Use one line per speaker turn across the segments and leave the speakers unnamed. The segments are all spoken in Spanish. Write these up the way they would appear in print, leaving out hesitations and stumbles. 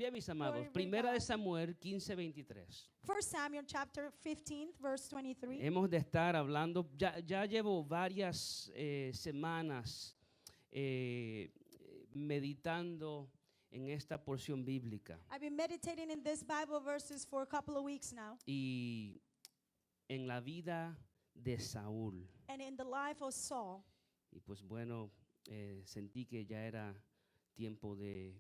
Bien, mis amados,
Glory to
Primera de
God.
Samuel 15:23.
1 Samuel chapter 15, verse 23.
Hemos de estar hablando, ya llevo varias semanas meditando en esta porción bíblica
I've been meditating in this Bible verses for a couple of weeks now,
y en la vida de Saúl.
and in the life of Saul.
Y pues bueno, sentí que ya era tiempo de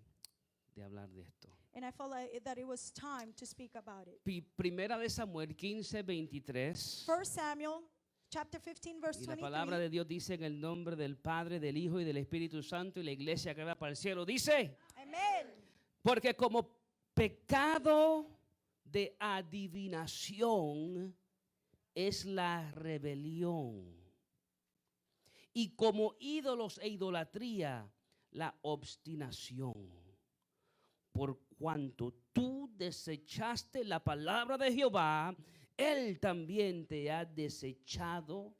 hablar de esto.
And I felt like that it was time to speak about it.
Primera de Samuel 15:23.
1 Samuel chapter 15, verse
Y la palabra
23.
de Dios dice en el nombre del Padre, del Hijo y del Espíritu Santo, y la iglesia que va para el cielo dice,
Amen.
porque como pecado de adivinación es la rebelión, y como ídolos e idolatría la obstinación, por cuanto tú desechaste la palabra de Jehová, Él también te ha desechado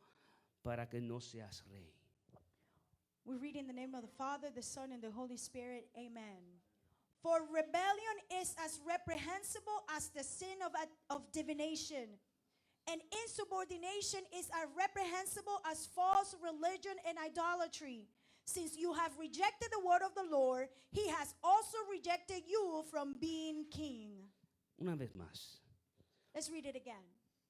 para que no seas rey.
We read in the name of the Father, the Son, and the Holy Spirit. Amen. For rebellion is as reprehensible as the sin of divination, and insubordination is as reprehensible as false religion and idolatry. Since you have rejected the word of the Lord, he has also rejected you from being king.
Una vez más.
Let's read it again.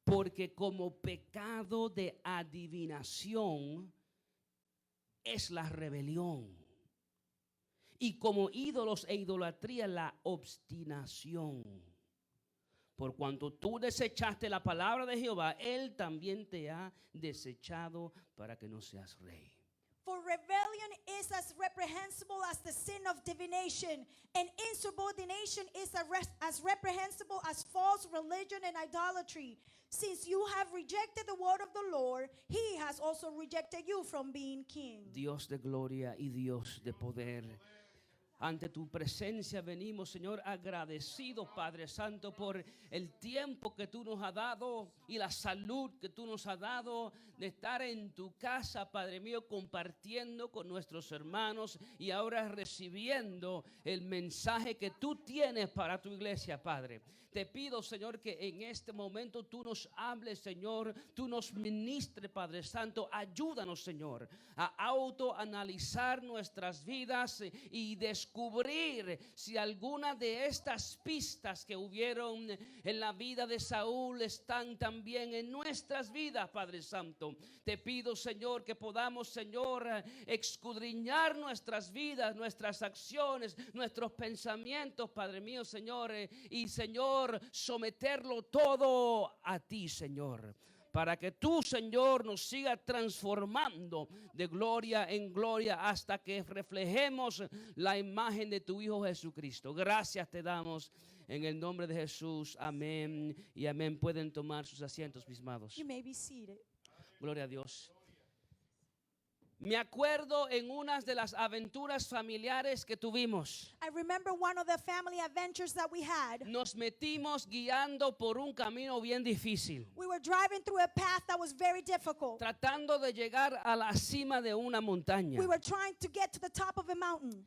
Porque como pecado de adivinación es la rebelión, y como ídolos e idolatría la obstinación. Por cuanto tú desechaste la palabra de Jehová, Él también te ha desechado para que no seas rey.
For rebellion is as reprehensible as the sin of divination, and insubordination is as reprehensible as false religion and idolatry. Since you have rejected the word of the Lord, he has also rejected you from being king.
Dios de gloria y Dios de poder, ante tu presencia venimos, Señor, agradecidos, Padre Santo, por el tiempo que tú nos has dado y la salud que tú nos has dado de estar en tu casa, Padre mío, compartiendo con nuestros hermanos y ahora recibiendo el mensaje que tú tienes para tu iglesia, Padre. Te pido, Señor, que en este momento tú nos hables, Señor, tú nos ministres, Padre Santo. Ayúdanos, Señor, a autoanalizar nuestras vidas y descubrir si alguna de estas pistas que hubieron en la vida de Saúl están también en nuestras vidas, Padre Santo. Te pido, Señor, que podamos, Señor, escudriñar nuestras vidas, nuestras acciones, nuestros pensamientos, Padre mío, Señor, y Señor, someterlo todo a ti, Señor, para que tú, Señor, nos sigas transformando de gloria en gloria hasta que reflejemos la imagen de tu Hijo Jesucristo. Gracias te damos en el nombre de Jesús. Amén y amén. Pueden tomar sus asientos, mis amados.
You may be seated.
Gloria a Dios. Me acuerdo en unas de las aventuras familiares que tuvimos.
I remember one of the family adventures that we had.
Nos metimos guiando por un camino bien difícil,
We were driving through a path that was very difficult.
tratando de llegar a la cima de una montaña.
We were trying to get to the top of a mountain.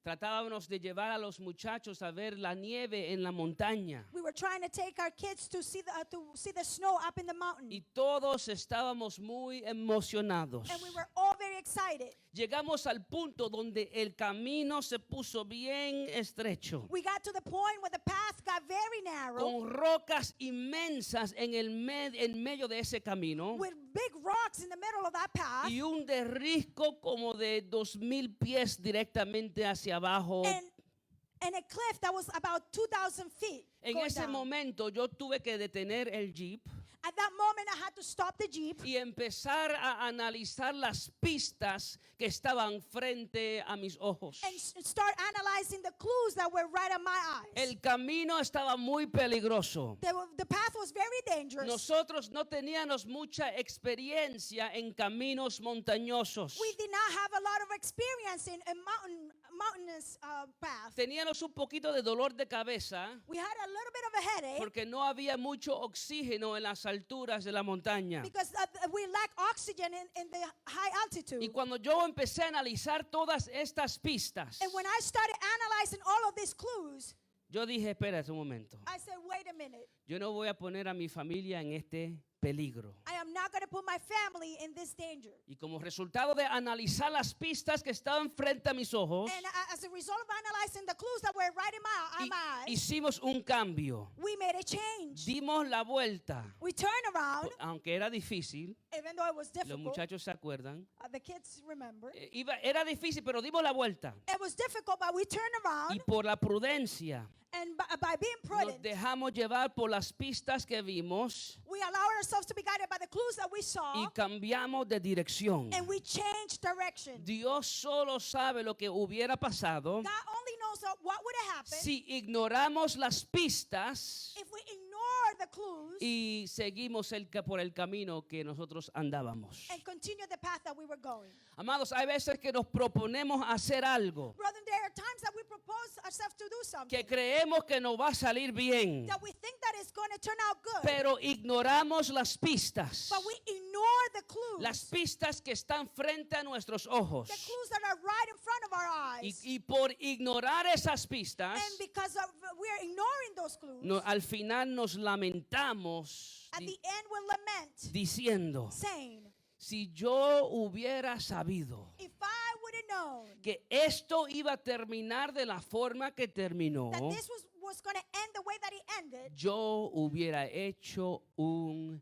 Tratábamos de llevar a los muchachos a ver la nieve en la montaña.
We were trying to take our kids to see the snow up in the mountain.
Y todos estábamos muy emocionados.
And we were all very excited.
Llegamos al punto donde el camino se puso bien estrecho,
We got to the point where the path got very narrow,
con rocas inmensas en medio de ese camino,
with big rocks in the middle of that path,
y un derrisco como de 2,000 pies directamente hacia abajo.
and a cliff that was about 2,000 feet.
En
going
ese
down.
momento yo tuve que detener el jeep
At that moment, I had to stop the Jeep
y empezar a analizar las pistas que estaban frente a mis ojos.
and start analyzing the clues that were right at my eyes.
El camino estaba muy peligroso.
The path was very dangerous.
Nosotros no teníamos mucha experiencia en caminos montañosos.
We did not have a lot of experience in mountainous path.
Teníamos un poquito de dolor de cabeza
We had a little bit of a headache
porque no había mucho oxígeno en las alturas de la montaña.
because we lack oxygen in the high altitude.
Y cuando yo empecé a analizar todas estas pistas,
And when I started analyzing all of these clues,
yo dije, espérate un momento,
I said, wait a minute.
yo no voy a poner a mi familia en este peligro.
I am not going to put my family in this danger.
Y como resultado de analizar las pistas que estaban frente a mis ojos,
And as a result of analyzing the clues that were right in my eyes,
hicimos un cambio.
we made a change.
Dimos la vuelta.
We turned around,
Aunque era difícil,
even though it was
los
difficult.
muchachos se acuerdan,
The kids remember.
era difícil, pero dimos la vuelta.
It was difficult, but we turned
Y
around,
por la prudencia,
and by being
nos
prudent,
dejamos llevar por las pistas que vimos
we allowed ourselves to be guided by the clues that we saw,
y cambiamos de dirección.
and we changed direction.
Dios solo sabe lo que hubiera pasado
God only knows what would have happened
si ignoramos las pistas
if we ignore the clues
y seguimos por el camino que nosotros andábamos.
and continue the path that we were going.
Amados, hay veces que nos proponemos hacer algo
Brother, there are times that we propose ourselves to do something
que creemos que nos va a salir bien,
that we think that is going to turn out good,
pero ignoramos las pistas.
but we ignore the clues,
Las pistas que están frente a nuestros ojos.
the clues that are right in front of our eyes.
Y por ignorar esas pistas,
And because of we're ignoring those clues,
al final nos lamentamos
at the end we'll lament,
diciendo,
saying,
si yo hubiera sabido
if I would have known
que esto iba a terminar de la forma que terminó,
that this was going to end the way that it ended,
yo hubiera hecho un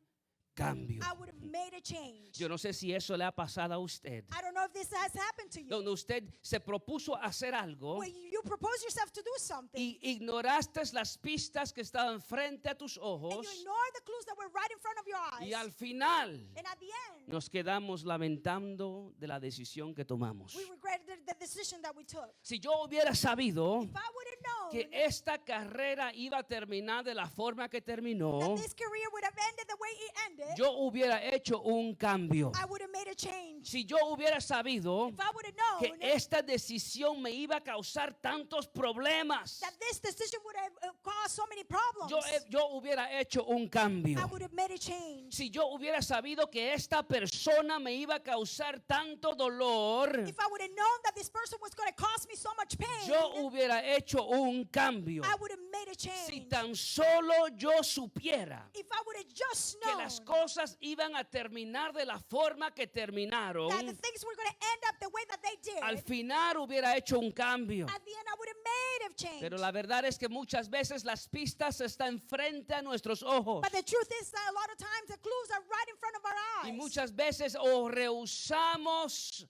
cambio.
I would have made a change.
Yo no sé si eso le ha pasado a usted.
I don't know if this has happened to you.
Donde usted se propuso hacer algo
Where you propose yourself to do something,
y ignoraste las pistas que estaban frente a tus
and
ojos
you ignore the clues that were right in front of your eyes,
y al final
and at the end,
nos quedamos lamentando de la decisión que tomamos.
we regretted the decision that we took.
Si yo hubiera sabido
If I would have known
que esta carrera iba a terminar de la forma que terminó,
that this career would have ended the way it ended,
yo hubiera hecho un cambio.
I would have made a change.
Si yo hubiera sabido
If I would have known
que esta decisión me iba a causar tantos problemas,
that this decision would have caused so many problems,
yo hubiera hecho un cambio.
I would have made a change.
Si yo hubiera sabido que esta persona me iba a causar tanto dolor,
If I would have known that this person was going to cause me so much pain,
yo hubiera hecho un cambio.
I would have made a
Si
change.
tan solo yo supiera
If I would have just
que las
known
cosas iban a terminar de la forma que terminaron,
that the things were going to end up the way that they did,
al final hubiera hecho un cambio.
at the end I would have made a change.
Pero la verdad es que muchas veces las pistas están frente a nuestros ojos.
But the truth is that a lot of times the clues are right in front of our eyes.
Y muchas veces o rehusamos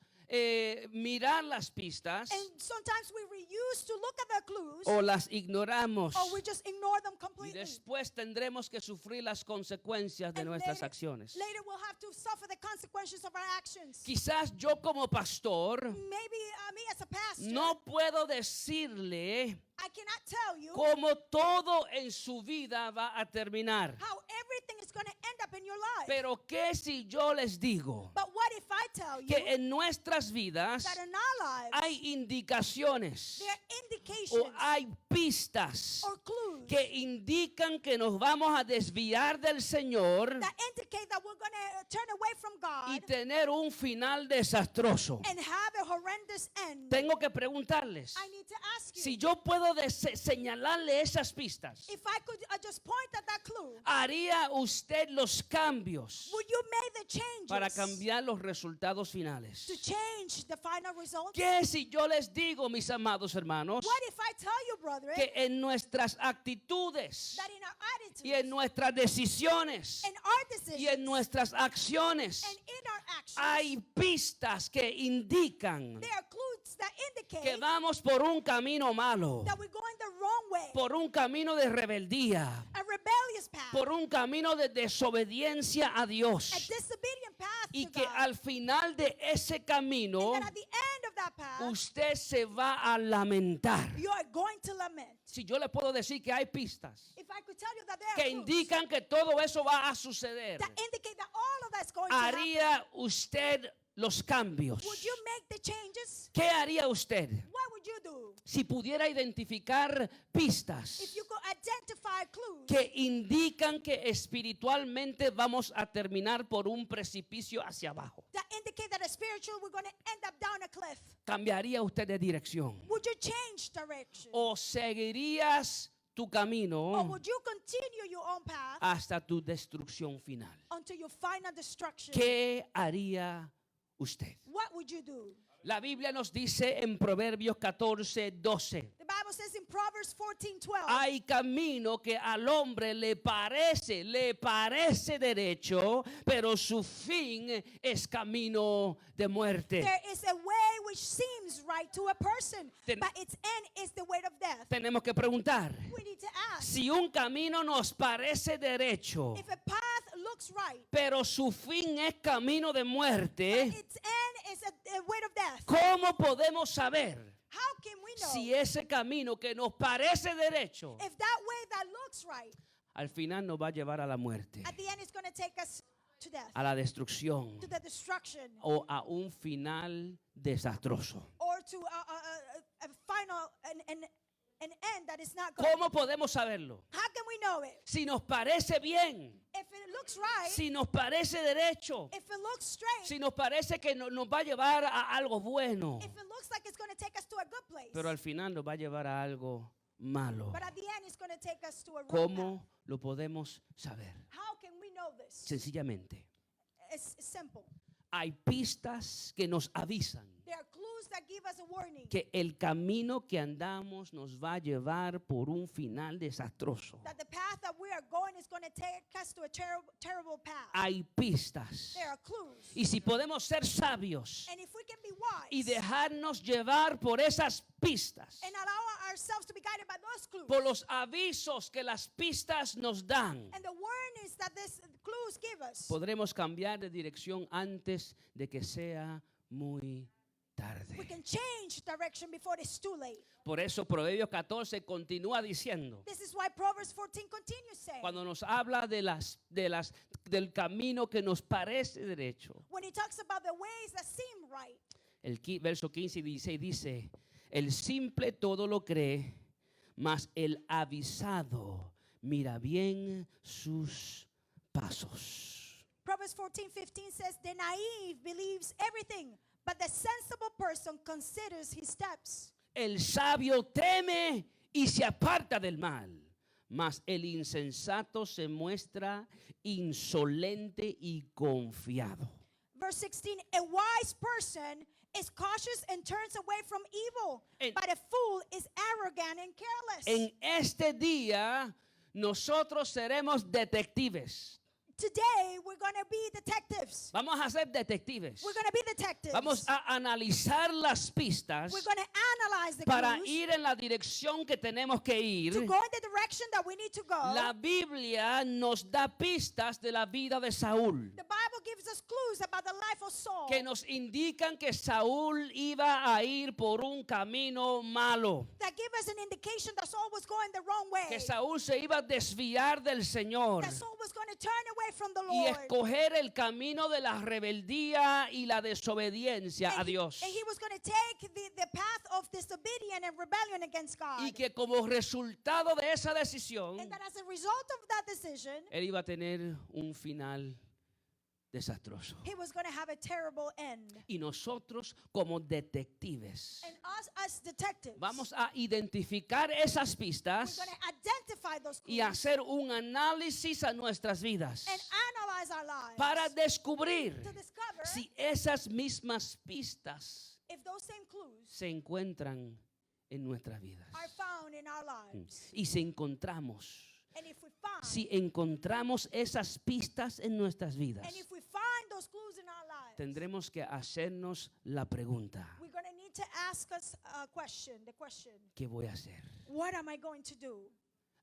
mirar las pistas
And sometimes we refuse to look at the clues,
o las ignoramos.
or we just ignore them
Y
completely.
después tendremos que sufrir las consecuencias de
And
nuestras
later-
acciones.
Later we'll have to suffer the consequences of our actions.
Quizás yo como pastor
Maybe me as a pastor,
no puedo decirle
I cannot tell you
cómo todo en su vida va a terminar.
how everything is going to end up in your life.
Pero ¿qué si yo les digo
But what if I tell you
que en nuestras vidas
that in our lives
hay indicaciones
there are indications
o hay pistas
or clues
que indican que nos vamos a desviar del Señor
that indicate that we're going to turn away from
y
God
tener un final desastroso?
and have a horrendous end?
Tengo que preguntarles,
I need to ask you,
si yo puedo señalarle esas pistas,
if I could just point at that clue,
¿haría usted los cambios
would you make the changes
para cambiar los resultados finales?
to change the final result?
¿Qué si yo les digo, mis amados hermanos,
What if I tell you, brethren,
que en nuestras actitudes
that in our attitudes
y en nuestras decisiones
and our decisions
y en nuestras acciones
and in our actions,
hay pistas que indican
there are clues that indicate
que vamos por un camino malo,
that we're going the wrong way,
por un camino de rebeldía,
a rebellious path,
por un camino de desobediencia a
a
Dios,
disobedient path
y
to
que
God.
al final de ese camino
And that at the end of that path,
usted se va a lamentar.
you are going to lament.
Si yo le puedo decir que hay pistas
If I could tell you that there
que
are clues
indican que todo eso va a suceder,
that indicate that all of that's going to happen,
¿haría usted los cambios?
would you make the changes?
¿Qué haría usted?
What would you do?
Si pudiera identificar pistas
If you could identify clues
que indican que espiritualmente vamos a terminar por un precipicio hacia abajo,
that indicate that spiritually we're going to end up down a cliff,
¿cambiaría usted de dirección?
would you change direction?
¿O seguirías tu
Or
camino
would you continue your own path
hasta tu destrucción final?
until your final destruction?
¿Qué haría usted?
What would you do?
La Biblia nos dice en Proverbios 14:12.
The Bible says in Proverbs 14:12,
Hay camino que al hombre le parece derecho, pero su fin es camino de muerte.
there is a way which seems right to a person,
Ten-
but its end is the way of death.
Tenemos que preguntar,
We need to ask,
si un camino nos parece derecho,
if a path looks right,
pero su fin es camino de muerte,
its end is a way of death,
¿cómo podemos saber
how can we know
si ese camino que nos parece derecho
if that way that looks right,
al final nos va a llevar a la muerte,
at the end is going to take us to death,
a la destrucción
to the destruction,
o a un final desastroso?
or to a final, an end that is not good?
¿Cómo podemos saberlo?
How can we know it?
Si nos parece bien,
If it looks right,
si nos parece derecho,
if it looks straight,
si nos parece que nos va a llevar a algo bueno,
if it looks like it's going to take us to a good place,
pero al final nos va a llevar a algo malo.
but at the end it's going to take us to a wrong path.
¿Cómo lo podemos saber?
How can we know this?
Sencillamente,
It's simple.
hay pistas que nos avisan
There are clues that give us a warning
que el camino que andamos nos va a llevar por un final desastroso.
that the path that we are going is going to take us to a terrible path.
Hay pistas.
There are clues.
Y si podemos ser sabios
And if we can be wise
y dejarnos llevar por esas pistas,
and allow ourselves to be guided by those clues
por los avisos que las pistas nos dan,
and the warnings that these clues give us,
podremos cambiar de dirección antes de que sea muy
we
tarde.
can change direction before it's too late.
Por eso Proverbios 14 continúa diciendo,
This is why Proverbs 14 continues saying,
cuando nos habla del camino que nos parece derecho,
when he talks about the ways that seem right,
el verso 15 y 16 dice, el simple todo lo cree, mas el avisado mira bien sus pasos.
Proverbs 14:15 says, the naive believes everything, but the sensible person considers his steps.
El sabio teme y se aparta del mal, mas el insensato se muestra insolente y confiado.
Verse 16, a wise person is cautious and turns away from evil,
En-
but a fool is arrogant and careless.
En este día nosotros seremos detectives.
Today, we're going to be detectives.
Vamos a ser detectives.
We're going to be detectives.
Vamos a analizar las pistas
We're going to analyze the
para
clues
ir en la dirección que tenemos que ir.
to go in the direction that we need to go.
La Biblia nos da pistas de la vida de Saúl,
The Bible gives us clues about the life of Saul
que nos indican que Saúl iba a ir por un camino malo,
that give us an indication that Saul was going the wrong way.
que Saúl se iba a desviar del Señor
That Saul was going to turn away from the
y
Lord.
escoger el camino de la rebeldía y la desobediencia a Dios.
And he was going to take the path of disobedience and rebellion against God.
Y que como resultado de esa decisión,
And that as a result of that decision,
él iba a tener un final desastroso.
he was going to have a terrible end.
Y nosotros como detectives
And us as detectives,
vamos a identificar esas
we're
pistas
going to identify those
y
clues
hacer un análisis a nuestras vidas
and analyze our lives
para descubrir
to discover
si esas mismas pistas
if those same clues
se encuentran en nuestras vidas.
are found in our lives.
Y si encontramos,
And if we find
si encontramos esas pistas en nuestras vidas,
and if we find those clues in our lives,
tendremos que hacernos la pregunta,
we're going to need to ask us a question, the question,
¿qué voy a hacer?
what am I going to do?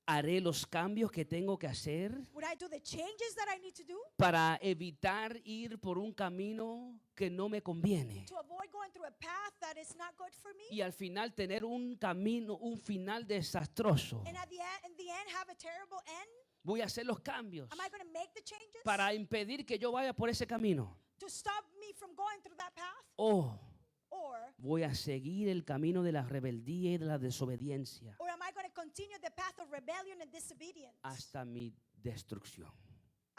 ¿Haré los cambios que tengo que hacer
Would I do the changes that I need to do
para evitar ir por un camino que no me conviene?
to avoid going through a path that is not good for me?
Y al final tener un camino, un final desastroso.
And at the end have a terrible end?
Voy a hacer los cambios
Am I going to make the changes
para impedir que yo vaya por ese camino.
to stop me from going through that path?
O
Or
voy a seguir el camino de la rebeldía y de la desobediencia
am I going to continue the path of rebellion and disobedience
hasta mi destrucción.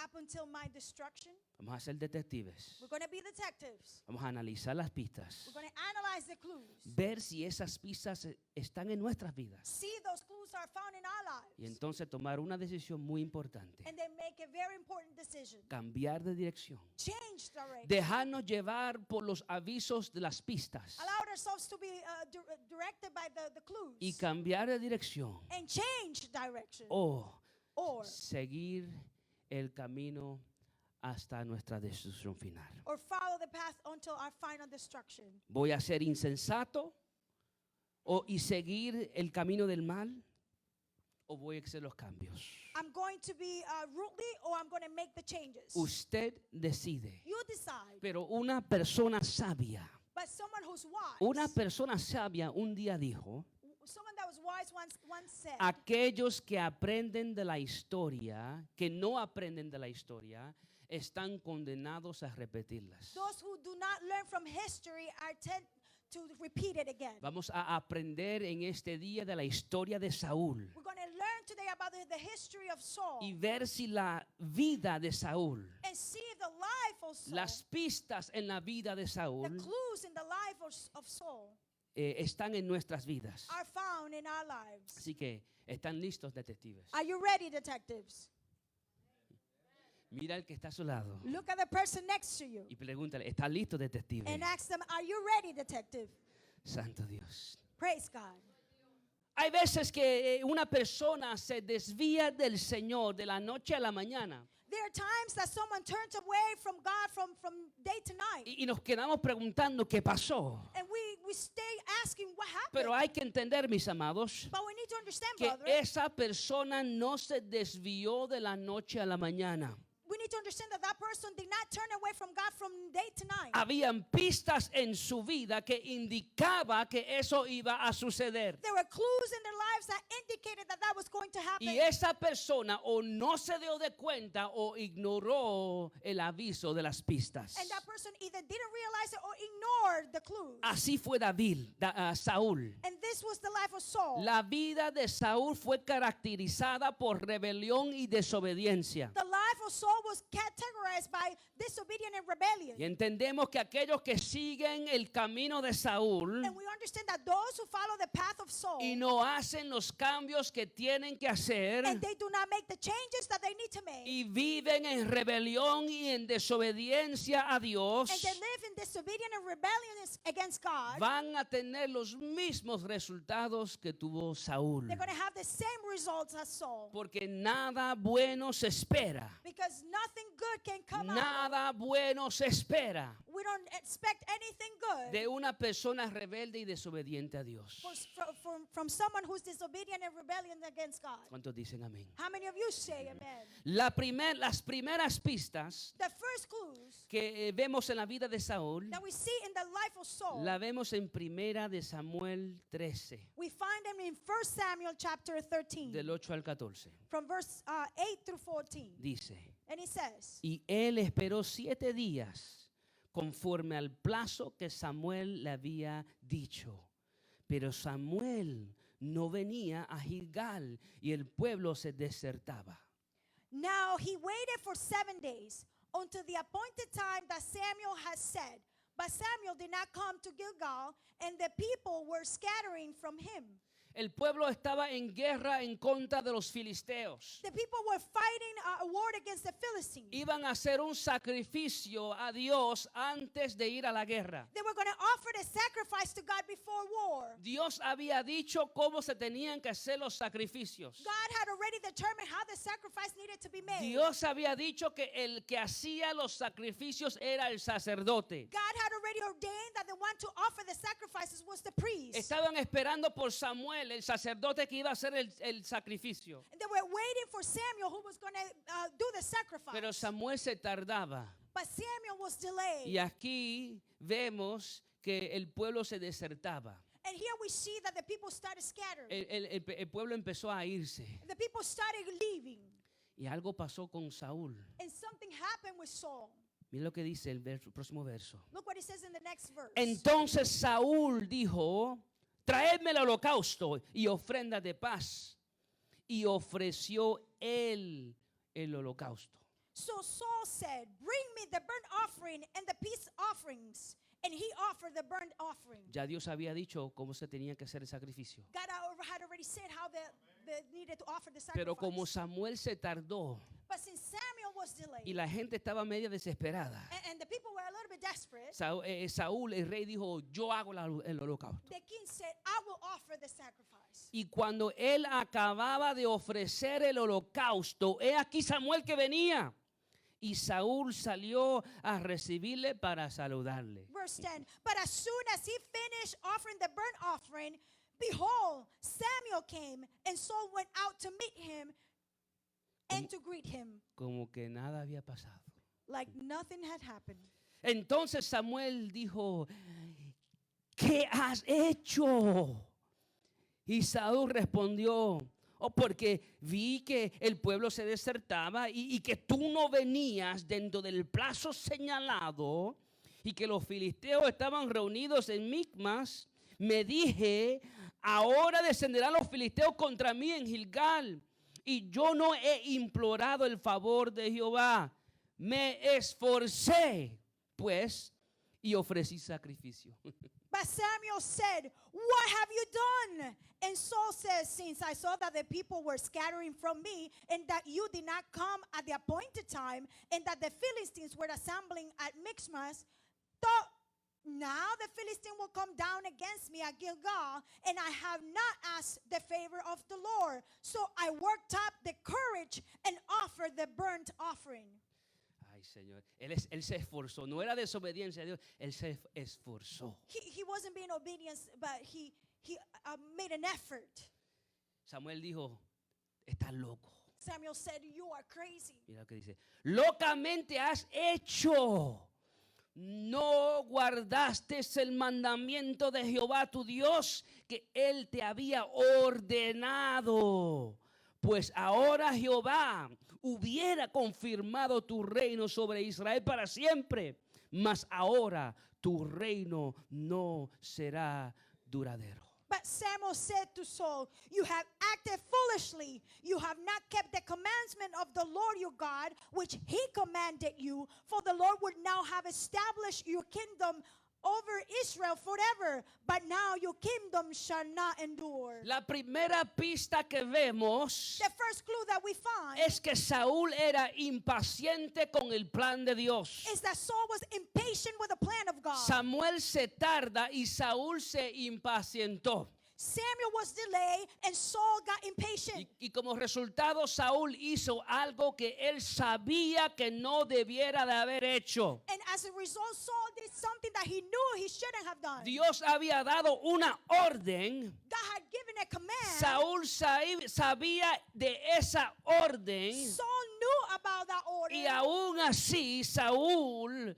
up until my destruction?
Vamos a ser detectives.
We're going to be detectives.
Vamos a analizar las pistas.
We're going to analyze the clues.
Ver si esas pistas están en nuestras vidas.
See those clues are found in our
Y
lives.
entonces tomar una decisión muy importante.
And then make a very important decision.
Cambiar de dirección.
Change direction.
Dejarnos llevar por los avisos de las pistas.
Allow ourselves to be directed by the clues.
Y cambiar de dirección.
And change direction.
O
Or
seguir el camino hasta nuestra destrucción final.
follow the path until our final destruction.
¿Voy a ser insensato y seguir el camino del mal? ¿O voy a hacer los cambios?
I'm going to be rudely or I'm going to make the changes.
Usted decide.
You decide.
Pero una persona sabia,
But someone who's wise,
una persona sabia un día dijo,
someone that was wise once said,
aquellos que aprenden de la historia, que no aprenden de la historia, están condenados a repetirlas.
those who do not learn from history are tend to repeat it again.
Vamos a aprender en este día de la historia de Saúl
We're going to learn today about the history of Saul
y ver si la vida de Saúl,
and see the life of Saul,
las pistas en la vida de
the
Saúl
clues in the life of Saul
están en nuestras vidas.
are found in our lives.
Así que están listos, detectives.
Are you ready, detectives?
Mira al que está a su lado
Look at the person next to you
y pregúntale, ¿está listo, detective?
and ask them, are you ready, detective?
Santo Dios.
Praise God.
Hay veces que una persona se desvía del Señor de la noche a la mañana
There are times that someone turns away from God from day to night.
y nos quedamos preguntando qué pasó.
And we stay asking what happened.
Pero hay que entender, mis amados,
But we need to understand,
que
brother.
esa persona no se desvió de la noche a la mañana.
We need to understand that that person did not turn away from God from day to night.
Habían pistas en su vida que indicaba que eso iba a suceder.
There were clues in their lives that indicated that that was going to happen.
Y esa persona o no se dio de cuenta o ignoró el aviso de las pistas.
And that person either didn't realize it or ignored the clues.
Así fue Saúl.
And this was the life of Saul.
La vida de Saúl fue caracterizada por rebelión y desobediencia.
The life of Saul was categorized by disobedience and rebellion.
Y entendemos que aquellos que siguen el camino de Saúl
And we understand that those who follow the path of Saul
y no hacen los cambios que tienen que hacer
and they do not make the changes that they need to make
y viven en rebelión y en desobediencia a Dios,
and they live in disobedience and rebellion against God,
van a tener los mismos resultados que tuvo Saúl.
they're going to have the same results as Saul.
Porque nada bueno se espera.
Because nothing good can come out.
Nada bueno se espera
We don't expect anything good
de una persona rebelde y desobediente a Dios.
from someone who's disobedient and rebellion against God.
¿Cuántos dicen amén?
How many of you say amen?
Las primeras pistas
The first clues
que vemos en la vida de Saúl,
that we see in the life of Saul,
la vemos en Primera de Samuel 13,
we find them in 1 Samuel chapter 13,
del 8 al 14.
from verse 8 through 14.
Dice,
And he says,
y él esperó 7 días conforme al plazo que Samuel le había dicho. Pero Samuel no venía a Gilgal y el pueblo se desertaba.
now he waited for 7 days until the appointed time that Samuel had said. But Samuel did not come to Gilgal, and the people were scattering from him.
El pueblo estaba en guerra en contra de los filisteos.
The people were fighting a war against the Philistines.
Iban a hacer un sacrificio a Dios antes de ir a la guerra.
They were going to offer the sacrifice to God before war.
Dios había dicho cómo se tenían que hacer los sacrificios.
God had already determined how the sacrifice needed to be made.
Dios había dicho que el que hacía los sacrificios era el sacerdote.
God had already ordained that the one to offer the sacrifices was the priest.
Estaban esperando por Samuel, el sacerdote que iba a hacer el sacrificio.
And they were waiting for Samuel who was going to do the sacrifice.
Pero Samuel se tardaba.
But Samuel was delayed.
Y aquí vemos que el pueblo se desertaba.
And here we see that the people started scattering.
El pueblo empezó a irse.
The people started leaving.
Y algo pasó con Saúl.
And something happened with Saul.
Mira lo que dice el próximo verso.
Look what it says in the next verse.
Entonces Saúl dijo, traedme el holocausto y ofrenda de paz. Y ofreció él el holocausto.
So Saul said, bring me the burnt offering and the peace offerings. And he offered the burnt offering.
Ya Dios había dicho cómo se tenía que hacer el sacrificio.
God had already said how they needed to offer the sacrifice.
Pero como Samuel se tardó
But since Samuel was delayed,
y la gente estaba media desesperada,
and the people were a little bit desperate,
Saúl, el rey, dijo, yo hago el holocausto.
the king said, I will offer the sacrifice.
Y cuando él acababa de ofrecer el holocausto, he aquí Samuel que venía. Y Saúl salió a recibirle para saludarle.
Verse 10, but as soon as he finished offering the burnt offering, behold, Samuel came, and Saul went out to meet him and to greet him,
Como que nada había pasado.
like nothing had happened.
Entonces Samuel dijo, ¿qué has hecho? Y Saúl respondió, porque vi que el pueblo se desertaba y que tú no venías dentro del plazo señalado y que los filisteos estaban reunidos en Micmas, me dije, ahora descenderán los filisteos contra mí en Gilgal y yo no he implorado el favor de Jehová. Me esforcé, pues, y ofrecí sacrificio.
But Samuel said, what have you done? And Saul says, since I saw that the people were scattering from me, and that you did not come at the appointed time, and that the Philistines were assembling at Michmas, thought now the Philistine will come down against me at Gilgal, and I have not asked the favor of the Lord. So I worked up the courage and offered the burnt offering.
Ay, Señor, él se esforzó, no era desobediencia a Dios, él se esforzó.
He wasn't being obedient, but he made an effort.
Samuel dijo, estás loco.
Samuel said, you are crazy.
Mira lo que dice, locamente has hecho. No guardaste el mandamiento de Jehová tu Dios que él te había ordenado. Pues ahora Jehová hubiera confirmado tu reino sobre Israel para siempre, mas ahora tu reino no será duradero.
But Samuel said to Saul, you have acted foolishly. You have not kept the commandment of the Lord your God, which he commanded you. For the Lord would now have established your kingdom over Israel forever. But now your kingdom shall not endure.
La primera pista que vemos
The first clue that we find
es que Saúl era impaciente con el plan de Dios.
is that Saul was impatient with the plan of God.
Samuel se tarda y Saúl se impacientó.
Samuel was delayed and Saul got impatient.
Y como resultado Saúl hizo algo que él sabía que no debiera de haber hecho.
And as a result, Saul did something that he knew he shouldn't have done.
Dios había dado una orden.
God had given a command.
Saúl sabía de esa orden.
Saul knew about that order.
Y aún así Saúl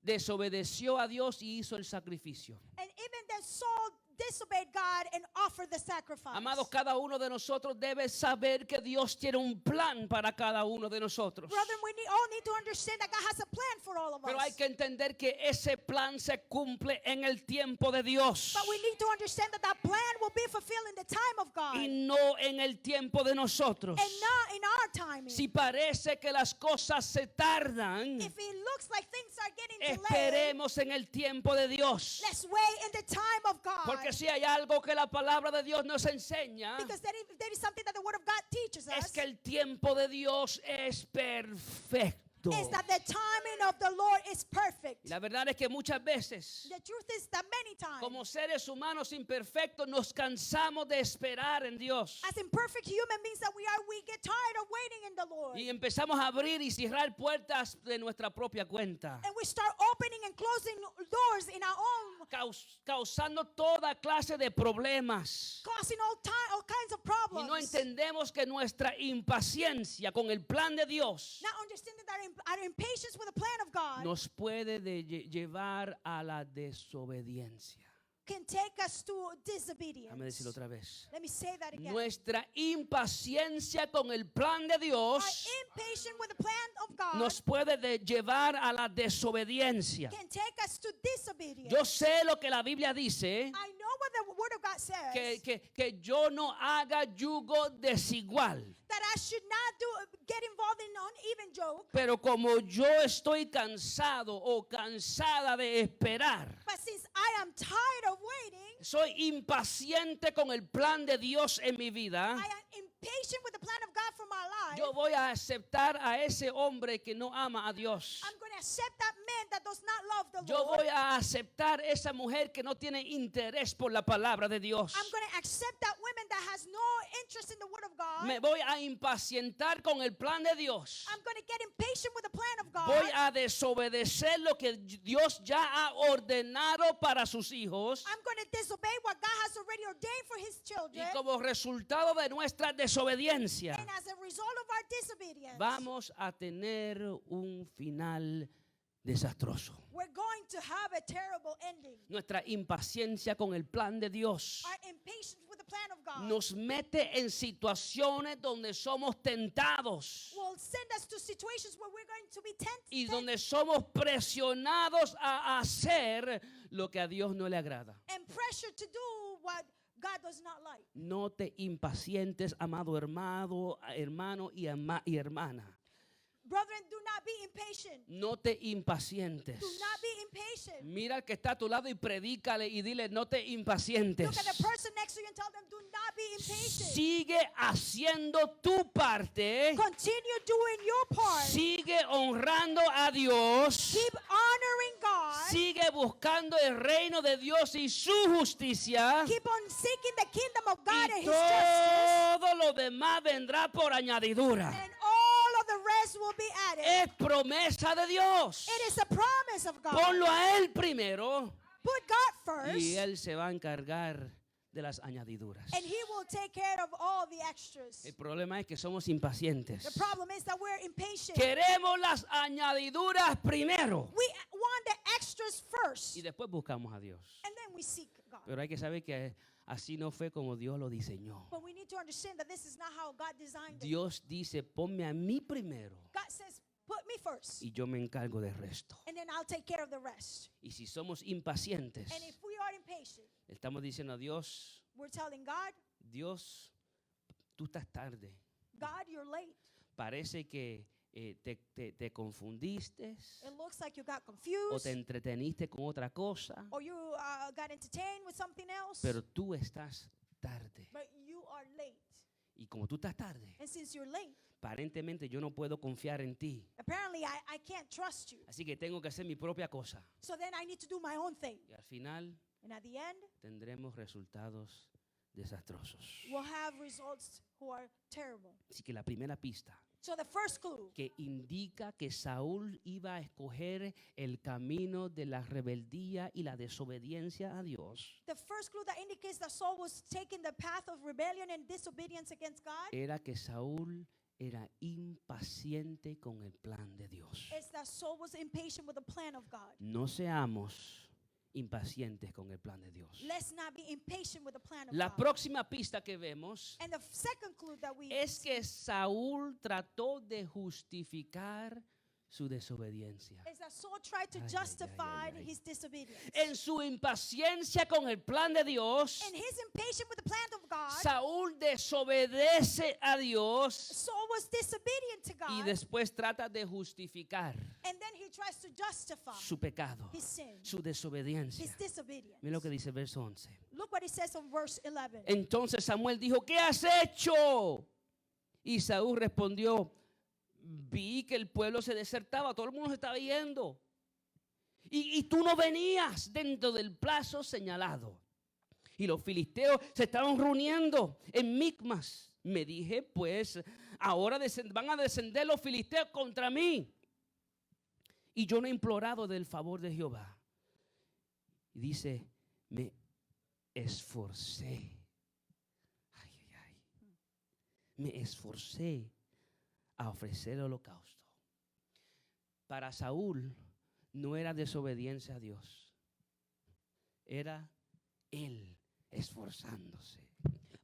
desobedeció a Dios y hizo el sacrificio.
And even then Saul disobeyed God and offered the sacrifice.
Amados, cada uno de nosotros debe saber que Dios tiene un plan para cada uno de nosotros.
Brethren, we all need to understand that God has a plan for all of
Pero
us.
hay que entender que ese plan se cumple en el tiempo de Dios
But we need to understand that that plan will be fulfilled in the time of God
y no en el tiempo de nosotros.
and not in our timing.
Si parece que las cosas se tardan,
If it looks like things are getting delayed,
esperemos en el tiempo de Dios.
let's wait in the time of God.
Porque si hay algo que la palabra de Dios nos enseña,
Because there is something that the Word of God teaches us,
es que el tiempo de Dios es perfecto.
is that the timing of the Lord is perfect.
Y la verdad es que muchas veces,
The truth is that many times,
como seres humanos imperfectos, nos cansamos de esperar en Dios.
as imperfect human beings that we get tired of waiting in the Lord.
Y empezamos a abrir y cerrar puertas de nuestra propia cuenta,
And we start opening and closing doors in our own,
causando toda clase de problemas.
causing all kinds of
Y
problems.
no entendemos que nuestra impaciencia con el plan de Dios
Not understanding that our impatience with the plan of God
nos puede llevar a la desobediencia.
can take us to disobedience.
Déjame decirlo otra vez.
Let me say that again.
Nuestra impaciencia con el plan de
Our
Dios
impatience with the plan of God
nos puede llevar a la desobediencia.
can take us to disobedience.
Yo sé lo que la Biblia dice,
I know what the Word of God says,
que yo no haga yugo desigual.
that I should not get involved in uneven joke.
Pero como yo estoy cansado o cansada de esperar,
But since I am tired of waiting,
soy impaciente con el plan de Dios en mi vida,
I am impatient with the plan of God for my life.
yo voy a aceptar a ese hombre que no ama a Dios.
I'm going to accept that man that does not love the
Yo
Lord.
voy a aceptar esa mujer que no tiene interés por la palabra de Dios.
I'm going to accept that woman that has no interest in the Word of God.
Me voy a impacientar con el plan de Dios.
I'm going to get impatient with the plan of God.
Voy a desobedecer lo que Dios ya ha ordenado para sus hijos.
I'm going to disobey what God has already ordained for His children.
Y como resultado de nuestra desobediencia,
And as a result of our disobedience,
vamos a tener un final desastroso.
we're going to have a terrible ending.
Nuestra impaciencia con el plan de Dios
Our impatience with the plan of God
nos mete en situaciones donde somos tentados
will send us to situations where we're going to be
y
tempted
donde somos presionados a hacer lo que a Dios no le agrada.
and pressured to do what God does not like.
No te impacientes, amado hermano y hermana.
Brethren, do not be impatient.
No te impacientes.
Do not be impatient.
Mira al que está a tu lado y predícale y dile, no te impacientes.
Look at the person next to you and tell them, do not be impatient.
Sigue haciendo tu parte.
Continue doing your part.
Sigue honrando a Dios.
Keep honoring God.
Sigue buscando el reino de Dios y su justicia.
Keep on seeking the kingdom of God and
Y
His justice.
todo lo demás vendrá por añadidura.
And all of the rest will be added.
Es promesa de Dios.
It is a promise of God.
Ponlo a Él primero
Put God first,
y Él se va a encargar de las añadiduras.
and He will take care of all the extras.
El problema es que somos impacientes.
The problem is that we're impatient.
Queremos las añadiduras primero
We want the extras first,
y después buscamos a Dios.
and then we seek God.
Pero hay que saber que así no fue como Dios lo diseñó.
But we need to understand that this is not how God designed it.
Dios dice, ponme a mí primero
God says, put me first,
y yo me encargo del resto.
and then I'll take care of the rest.
Y si somos impacientes,
And if we are impatient,
estamos diciendo a Dios,
we're telling God,
Dios, tú estás tarde.
God, you're late.
Parece que te confundiste
It looks like you got
o
confused,
te entreteniste con otra cosa,
or you got entertained with something else,
pero tú estás tarde.
but you are late.
Y como tú estás tarde,
And since you're late,
aparentemente yo no puedo confiar en ti.
apparently I can't trust you.
Así que tengo que hacer mi propia cosa.
So then I need to do my own thing.
Y al final
And at the end,
tendremos resultados desastrosos.
we'll have results who are terrible.
Así que la primera pista
So the first clue
que indica que Saúl iba a escoger el camino de la rebeldía y la desobediencia a Dios
The first clue that indicates that Saul was taking the path of rebellion and disobedience against God
era que Saúl era impaciente con el plan de Dios.
is that Saul was impatient with the plan of God.
No seamos impacientes con el plan de Dios.
Let's not be impatient with the plan of
La
God.
próxima pista que vemos
And the second clue that we
es que Saúl trató de justificar su desobediencia.
is that Saul tried to
Ay, ay,
justify
ay, ay.
his disobedience.
En su impaciencia con el plan de Dios,
And his impatience with the plan of God,
Saúl desobedece a Dios
Saul was disobedient to
y
God,
después trata de justificar
and then he tries to justify
su pecado,
his sin,
su desobediencia.
his disobedience.
Mira lo que dice el verso 11.
Look what he says on verse 11.
Entonces Samuel dijo, ¿qué has hecho? Y Saúl respondió, vi que el pueblo se desertaba, todo el mundo se estaba yendo. Y tú no venías dentro del plazo señalado. Y los filisteos se estaban reuniendo en Micmas. Me dije, pues, ahora van a descender los filisteos contra mí. Y yo no he implorado del favor de Jehová. Y dice, me esforcé. Ay, ay, ay. Me esforcé a ofrecer el holocausto. Para Saúl no era desobediencia a Dios. Era él esforzándose.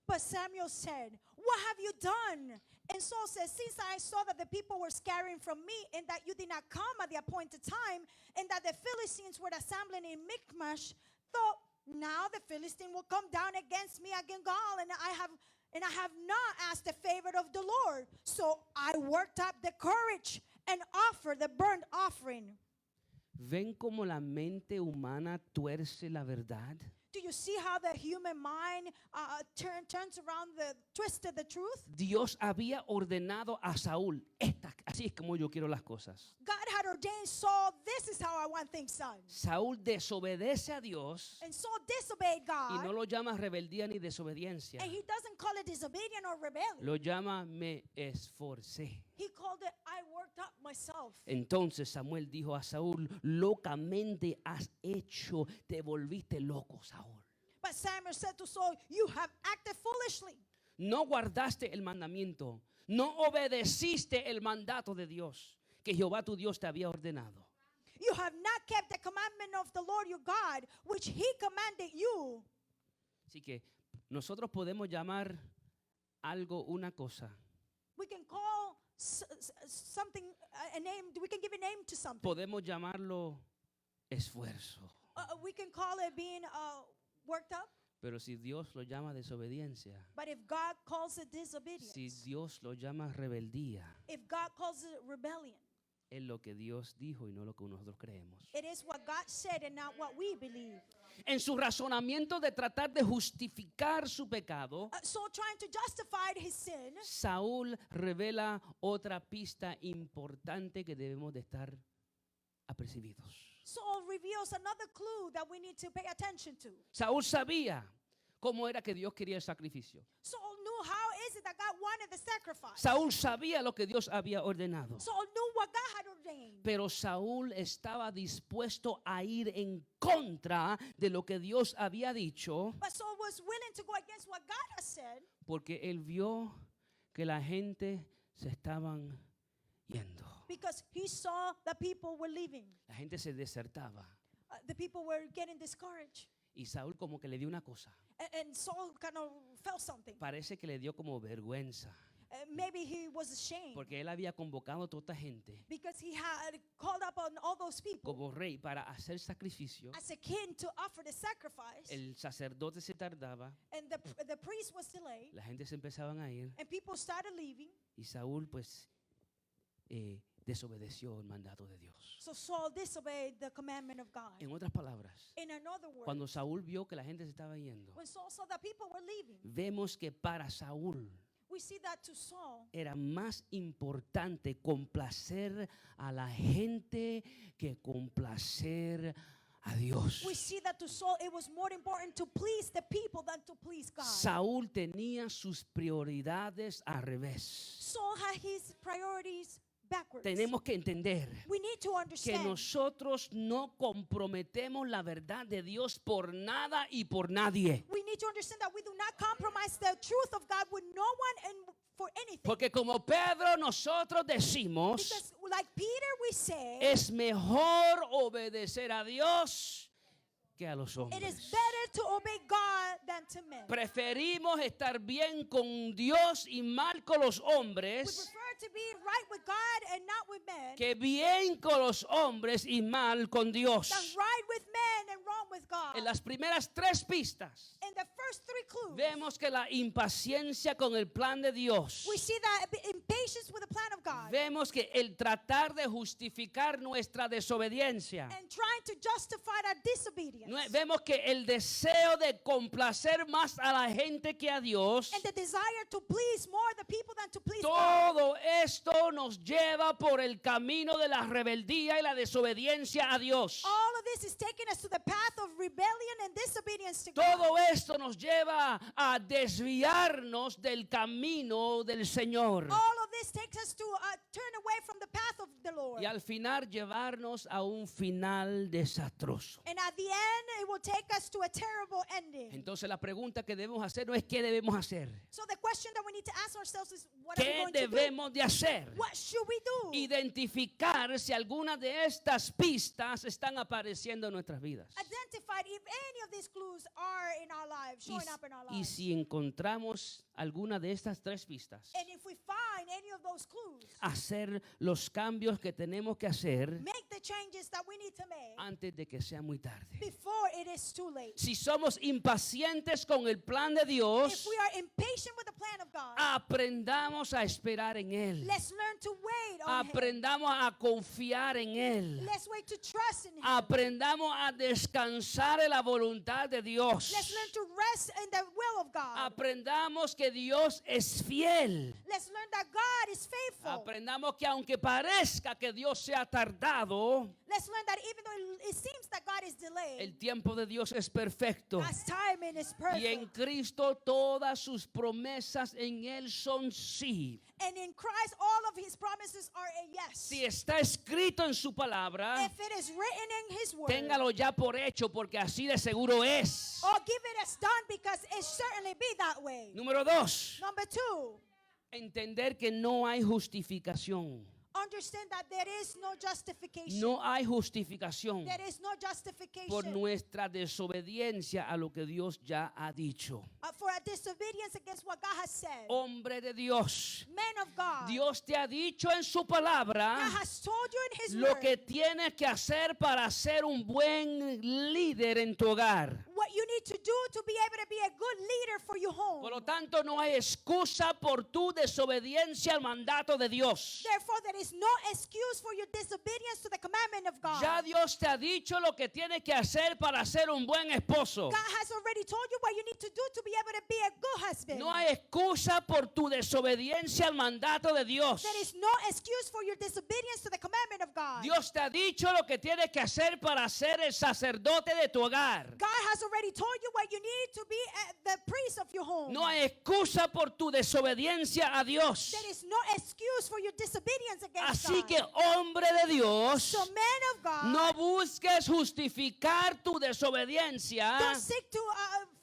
But Samuel said, "What have you done?" And Saul says, "Since I saw that the people were scattering from me, and that you did not come at the appointed time, and that the Philistines were assembling in Michmash, thought now the Philistine will come down against me at Gilgal, and I have not asked the favor of the Lord. So I worked up the courage and offered the burnt offering."
¿Ven cómo la mente humana tuerce la verdad?
Do you see how the human mind turns around twisted the truth?
Dios había ordenado a Saúl, así es como yo quiero las cosas.
God had ordained Saul, this is how I want things done.
Saúl desobedece a Dios
And Saul disobeyed
y
God.
no lo llama rebeldía ni desobediencia.
And he doesn't call it disobedience or rebellion.
Lo llama me esforcé.
He called it, I worked up myself.
Entonces Samuel dijo a Saúl, locamente has hecho, te volviste loco, Saúl.
But Samuel said to Saul, "You have acted foolishly.
No guardaste el mandamiento, no obedeciste el mandato de Dios que Jehová tu Dios te había ordenado.
You have not kept the commandment of the Lord your God, which he commanded you."
Así que nosotros podemos llamar algo una cosa.
We can call something a name. We can give a name to something.
Podemos llamarlo esfuerzo.
We can call it being worked up.
Pero si Dios lo llama desobediencia,
But if God calls it
si
disobedience,
Dios lo llama rebeldía,
if God calls it rebellion,
es lo que Dios dijo y no lo que nosotros creemos.
it is what God said and not what we believe.
En su razonamiento de tratar de justificar su pecado,
So trying to justify his sin,
Saúl revela otra pista importante que debemos de estar apercibidos.
Saul reveals another clue that we need to pay attention to.
Saúl sabía cómo era que Dios quería el sacrificio.
Saul knew how is it that God wanted the sacrifice.
Saúl sabía lo que Dios había ordenado.
Saul knew what God had ordained.
Pero Saúl estaba dispuesto a ir en contra de lo que Dios había dicho,
But Saul was willing to go against what God has said
porque él vio que la gente se estaban yendo.
because he saw that people were leaving.
La gente se desertaba.
The people were getting discouraged.
Y Saúl como que le dio una cosa.
And Saul kind of felt something.
Parece que le dio como vergüenza.
Maybe he was ashamed
Porque él había convocado a toda esta gente
because he had called upon all those people
como rey para hacer sacrificio.
as a king to offer the sacrifice.
El sacerdote se tardaba.
And the priest was delayed.
La gente se empezaban a ir.
And people started leaving.
Y Saúl pues desobedeció el mandato de Dios.
So Saul disobeyed the commandment of God.
En otras palabras,
In another word,
cuando Saúl vio que la gente se estaba yendo,
when Saul saw that people were leaving,
vemos que para Saúl
we see that to Saul,
era más importante complacer a la gente que complacer a Dios.
we see that to Saul it was more important to please the people than to please God.
Saúl tenía sus prioridades al revés.
Saul had his priorities backwards.
Tenemos que entender
We need to
que
understand
nosotros no comprometemos la verdad de Dios por nada y por nadie.
we need to understand that we do not compromise the truth of God with no one and for anything.
Porque como Pedro nosotros decimos,
Because like Peter we say,
es mejor obedecer a Dios que a los
it
hombres.
is better to obey God than to men.
Preferimos estar bien con Dios y mal con los
We
hombres
prefer to be right with God and not with men
que bien con los hombres y mal con Dios.
than right with men and wrong with God.
En las primeras tres pistas
In the first three clues,
vemos que la impaciencia con el plan de Dios.
we see that impatience with the plan of God
Vemos que el tratar de justificar nuestra desobediencia.
and trying to justify that disobedience
Vemos que el deseo de complacer más a la gente que a Dios.
and the desire to please more the people than to please God.
Todo esto nos lleva por el camino de la rebeldía y la desobediencia a Dios.
All of this is taking us to the path of rebellion and disobedience to God.
Todo esto nos lleva a desviarnos del camino del Señor.
All of this takes us to turn away from the path of the Lord.
y al final llevarnos a un final desastroso.
And at the end, it will take us to a terrible ending.
Entonces la pregunta que debemos hacer no es qué debemos hacer.
So the question that we need to ask ourselves is, what are we
¿Qué
going to do?
debemos de hacer?
What should we do?
Identificar si alguna de estas pistas están apareciendo en nuestras vidas.
Identified if any of these clues are in our lives,
Y,
showing up in our
y
lives.
si encontramos alguna de estas tres pistas,
And if we find any of those clues,
hacer los cambios que tenemos que hacer
make the changes that we need to make
antes de que sea muy tarde.
before it is too late.
Si somos impacientes con el plan de
If
Dios,
we are impatient with the plan of God,
aprendamos a esperar en Él.
let's learn to wait on Him.
Aprendamos a confiar en Él.
Let's wait to trust in Him.
Aprendamos a descansar en la voluntad de Dios.
Let's learn to rest in the will of God.
Aprendamos que Dios es fiel.
Let's learn that God is faithful.
Aprendamos que aunque parezca que Dios se ha tardado,
Let's learn that even though it seems that God is delayed,
el tiempo de Dios es perfecto.
God's timing is
Y en
perfect.
Cristo todas sus promesas en Él son sí.
And in Christ, all of His promises are a yes.
Si está escrito en su palabra,
If it is written in His word,
téngalo ya por hecho porque así de seguro es.
or give it as done because it certainly be that way.
Número 2,
Number 2,
entender que no hay justificación.
understand that there is no justification.
No hay justificación
There is no justification
por nuestra desobediencia a lo que Dios ya ha dicho.
for a disobedience against what God has said.
Hombre de Dios,
Men of God,
Dios te ha dicho en su palabra
God has told you in His
lo
word
que tienes que hacer para ser un buen líder en tu hogar.
what you need to do to be able to be a good leader for your home.
Por lo tanto, no hay excusa por tu desobediencia al mandato de Dios.
Therefore, there is no excuse for your disobedience to the commandment of God.
Ya Dios te ha dicho lo que tienes que hacer para ser un buen esposo.
God has already told you what you need to do to be able to be a good husband.
No hay excusa por tu desobediencia al mandato de Dios.
There is no excuse for your disobedience to the commandment of God.
Dios te ha dicho lo que tienes que hacer para ser el sacerdote de tu hogar.
God has already told you what you need to be the priest of your home.
No hay excusa por tu desobediencia a Dios.
There is no excuse for your disobedience against
Así
God.
que, hombre de Dios,
So, man of God,
no busques justificar tu desobediencia
don't seek to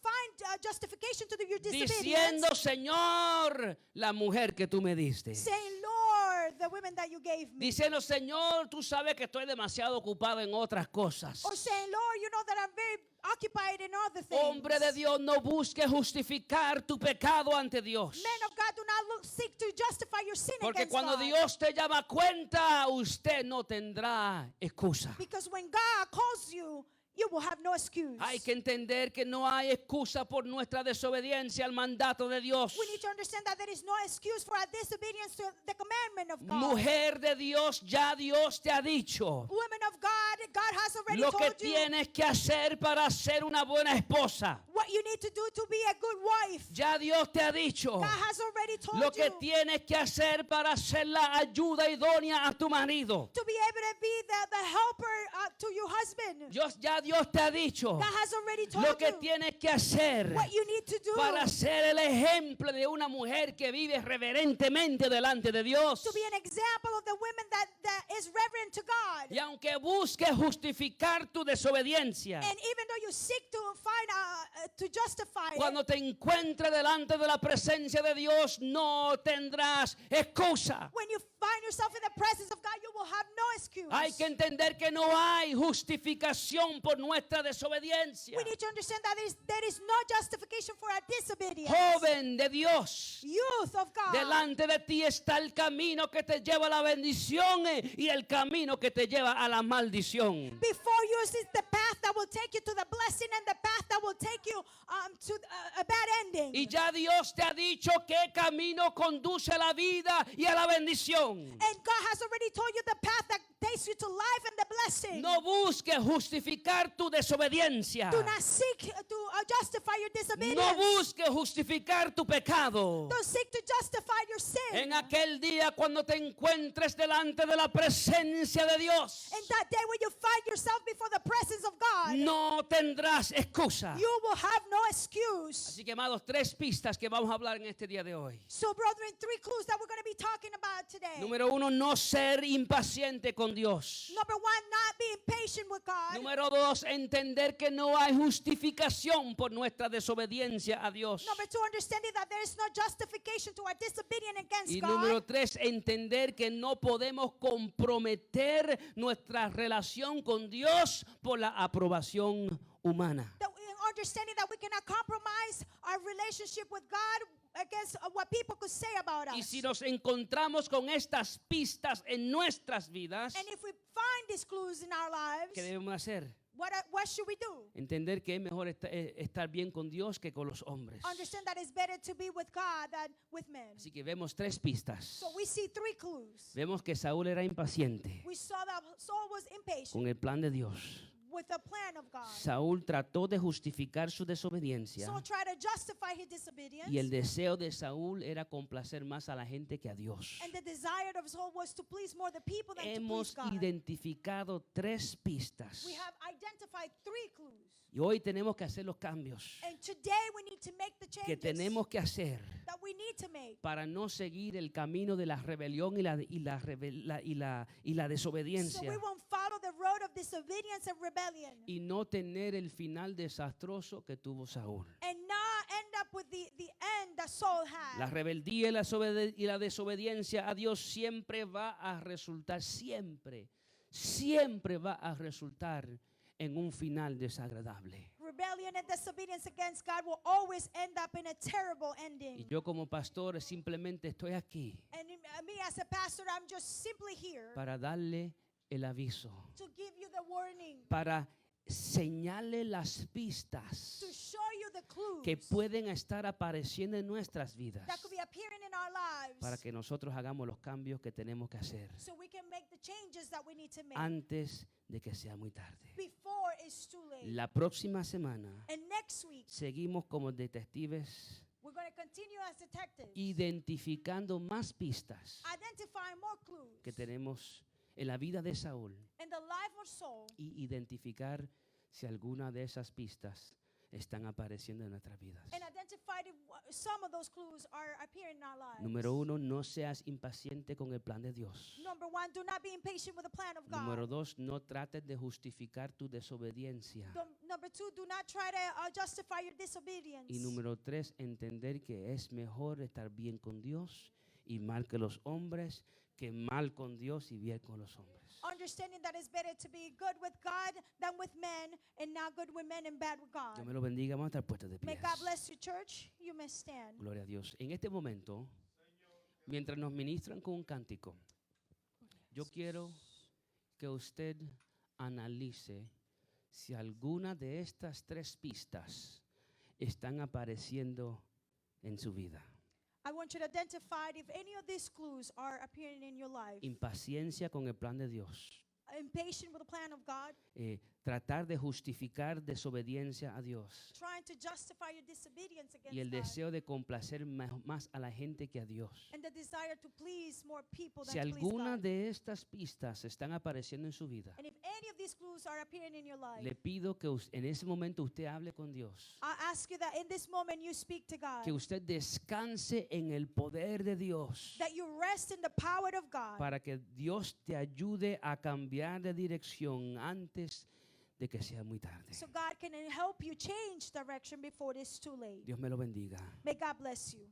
find justification to your disobedience.
diciendo, Señor, la mujer que tú me diste.
Saying, Lord, the women that you gave me.
Diciendo, Señor, tú sabes que estoy demasiado ocupado en otras cosas.
Or saying, Lord, you know that I'm very occupied in other things.
Hombre de Dios, no busques justificar tu pecado ante Dios.
Men of God, do not seek to justify your sin
Porque
against
cuando
God.
Dios te llama a cuenta, usted no tendrá excusa.
Because when God calls you, you will have no excuse.
Hay que entender que no hay excusa por nuestra desobediencia al mandato de Dios.
We need to understand that there is no excuse for our disobedience to the commandment of God.
Mujer de Dios, ya Dios te ha dicho
Women of God, God has already
lo que
told you
tienes que hacer para ser una buena esposa.
what you need to do to be a good wife.
Ya Dios te ha dicho
God has already told
lo que
you
tienes que hacer para ser la ayuda idónea a tu marido.
to be able to be the helper to your husband.
Ya Dios te ha dicho
God has already told
lo que
you
tienes que hacer
what you need to do
para ser el ejemplo de una mujer que vive reverentemente delante de Dios.
to be an example of the women that is reverent to God.
Y aunque busques justificar tu desobediencia,
And even though you seek to find to justify
cuando
it,
te encuentres delante de la presencia de Dios, no tendrás excusa.
when you find yourself in the presence of God, you will have no excuse.
Hay que entender que no hay justificación por nuestra desobediencia.
We need to understand that there is no justification for our disobedience.
Joven de Dios,
Youth of God,
delante de ti está el camino que te lleva a la bendición y el camino que te lleva a la maldición.
before you is the path that will take you to the blessing and the path that will take you to a bad ending.
Y ya Dios te ha dicho qué camino conduce a la vida y a la bendición.
And God has already told you the path that takes you to life and the blessing. confessing.
No busques justificar tu desobediencia.
Do not seek to justify your disobedience.
No busques justificar tu pecado.
Don't seek to justify your sin.
En aquel día cuando te encuentres delante de la presencia de Dios,
In that day when you find yourself before the presence of God,
no tendrás excusa.
you will have no excuse.
Así que, amados, 3 pistas que vamos a hablar en este día de hoy.
So, brethren, 3 clues that we're going to be talking about today.
Número 1, no ser impaciente con Dios.
Number 1, not being patient with God.
Número 2, entender que no hay justificación por nuestra desobediencia a Dios.
Number 2, understanding that there is no justification to our disobedience against
Y
God.
número 3, entender que no podemos comprometer nuestra relación con Dios por la aprobación humana.
Understanding that we cannot compromise our relationship with God against what people could say about us.
Y si nos encontramos con estas pistas en nuestras vidas,
And if we find these clues in our lives,
¿qué debemos hacer?
what should we do?
Entender que es mejor estar bien con Dios que con los hombres.
Understand that it's better to be with God than with men.
Así que vemos 3 pistas.
So we see 3 clues.
Vemos que Saúl era impaciente
We saw that Saul was impatient
con el plan de Dios.
with the plan of God.
Saúl trató de justificar su desobediencia
Saul tried to justify his disobedience.
y el deseo de Saúl era complacer más a la gente que a Dios.
And the desire of Saul was to please more the people than to
Hemos
please God.
identificado 3 pistas
We have identified 3 clues.
y hoy tenemos que hacer los cambios
And today we need to make the
que
changes
tenemos que hacer
that we need to make
para no seguir el camino de la rebelión y la
so
desobediencia
we won't follow the road of disobedience and rebellion
y no tener el final desastroso que tuvo Saúl.
and not end up with the end that Saul had.
La rebeldía y la desobediencia a Dios siempre va a resultar, siempre va a resultar en un final desagradable.
Rebellion and disobedience against God will always end up in a terrible
Y
ending.
yo como pastor simplemente estoy aquí
And me as a pastor, I'm just simply here
para darle el aviso,
to give you the warning,
para señalarle las pistas
to show you the clues
que pueden estar apareciendo en nuestras vidas
that could be appearing in our lives
para que nosotros hagamos los cambios que tenemos que hacer
so we can make the changes that we need to make
antes de que sea muy tarde.
before it's too late.
La próxima semana
And next week,
seguimos como detectives
we're going to continue as detectives,
identificando más pistas
identifying more clues
que tenemos en la vida de Saúl
in the life of Saul
y identificar si alguna de esas pistas están apareciendo en nuestras vidas.
and identify if some of those clues are appearing in our lives.
Número 1, no seas impaciente con el plan de Dios.
Number 1, do not be impatient with the plan of God.
Número 2, no trates de justificar tu desobediencia.
Number 2, do not try to justify your disobedience.
Y número 3, entender que es mejor estar bien con Dios y mal que los hombres, que mal con Dios y bien con los hombres.
Understanding that it's better to be good with God than with men, and not good with men and bad with God.
Dios me lo bendiga, vamos a estar puestos de
May
pie.
God bless you, church. You may stand.
Gloria a Dios. En este momento, mientras nos ministran con un cántico, yo quiero que usted analice si alguna de estas 3 pistas están apareciendo en su vida.
I want you to identify if any of these clues are appearing in your life.
Impaciencia con el plan de Dios.
Impatient with the plan of God,
Tratar de justificar desobediencia a Dios.
trying to justify your disobedience against
Y el
God,
deseo de complacer más a la gente que a Dios.
and the desire to please more people
Si
than to please
alguna
God.
de estas pistas están apareciendo en su vida,
And if any of these clues are appearing in your life,
le pido que en ese momento usted hable con Dios.
I ask you that in this moment you speak to God,
Que usted descanse en el poder de Dios
that you rest in the power of God,
para que Dios te ayude a cambiar de dirección antes de que sea muy tarde.
so God can help you change direction before it's too late.
Dios me lo bendiga.
May God bless you.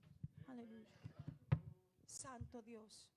Hallelujah. Santo Dios.